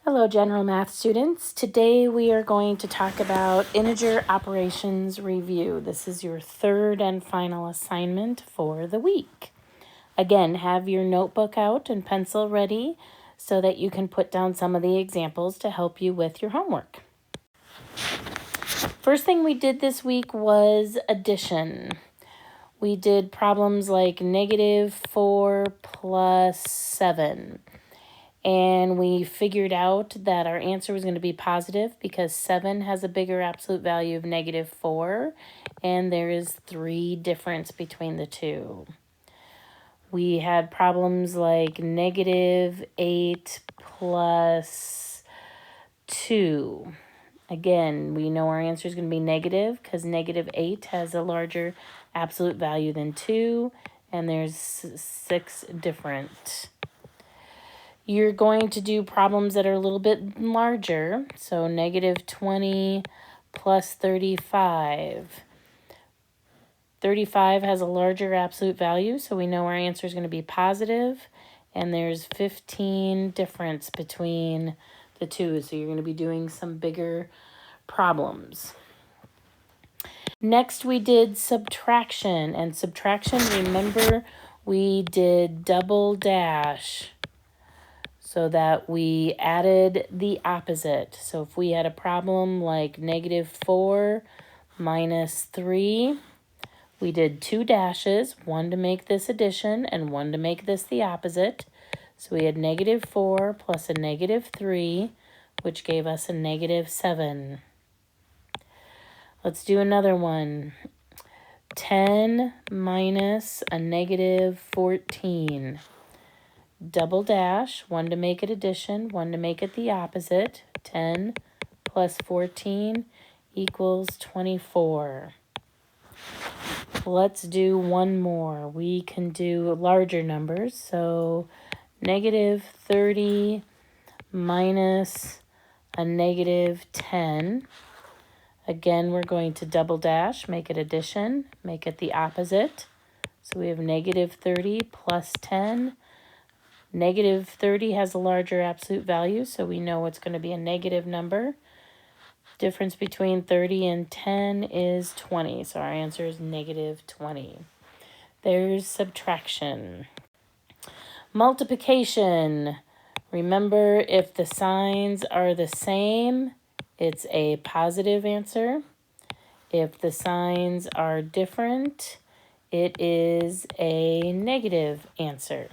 Hello, General Math students. Today we are going to talk about integer operations review. This is your third and final assignment for the week. Again, have your notebook out and pencil ready so that you can put down some of the examples to help you with your homework. First thing we did this week was addition. We did problems like -4 plus 7. And we figured out that our answer was going to be positive because 7 has a bigger absolute value of -4, and there is 3 difference between the two. We had problems like -8 plus 2. Again, we know our answer is going to be negative because -8 has a larger absolute value than 2, and there's 6 different. You're going to do problems that are a little bit larger. So -20 plus 35. 35 has a larger absolute value, so we know our answer is going to be positive. And there's 15 difference between the two. So you're going to be doing some bigger problems. Next, we did subtraction. And subtraction, remember, we did double dash, so that we added the opposite. So if we had a problem like -4 minus 3, we did 2 dashes, one to make this addition and one to make this the opposite. So we had -4 plus a -3, which gave us a -7. Let's do another one. 10 minus a -14. Double dash, one to make it addition, one to make it the opposite. 10 plus 14 equals 24. Let's do one more. We can do larger numbers. So -30 minus a -10. Again, we're going to double dash, make it addition, make it the opposite. So we have -30 plus 10. -30 has a larger absolute value, so we know it's going to be a negative number. Difference between 30 and 10 is 20, so our answer is -20. There's subtraction. Multiplication. Remember, if the signs are the same, it's a positive answer. If the signs are different, it is a negative answer.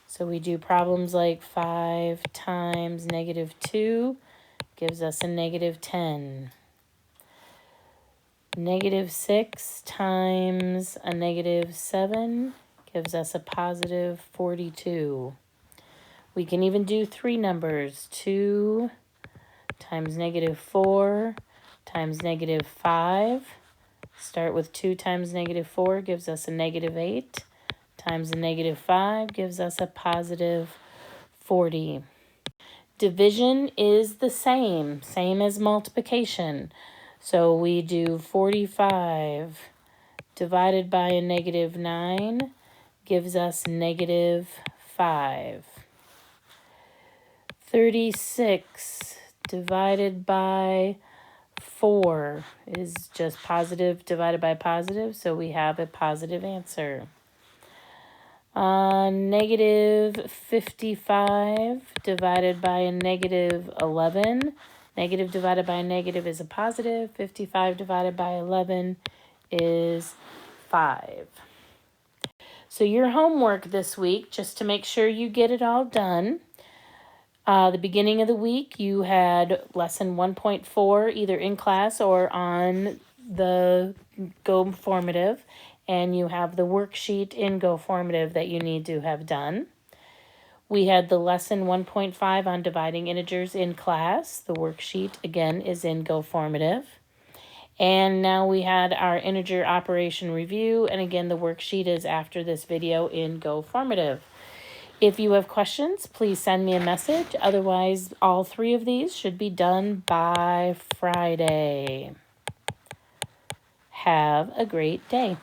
So we do problems like 5 times -2 gives us a -10. -6 times a -7 gives us a positive 42. We can even do 3 numbers. 2 times -4 times -5. Start with 2 times -4 gives us a -8. Times a -5 gives us a positive 40. Division is the same as multiplication. So we do 45 divided by a -9 gives us -5. 36 divided by 4 is just positive divided by positive, so we have a positive answer. -55 divided by a -11. Negative divided by a negative is a positive. 55 divided by 11 is 5. So your homework this week, just to make sure you get it all done, the beginning of the week you had lesson 1.4 either in class or on the Go Formative. And you have the worksheet in Go Formative that you need to have done. We had the lesson 1.5 on dividing integers in class. The worksheet, again, is in Go Formative. And now we had our integer operation review. And again, the worksheet is after this video in Go Formative. If you have questions, please send me a message. Otherwise, all 3 of these should be done by Friday. Have a great day.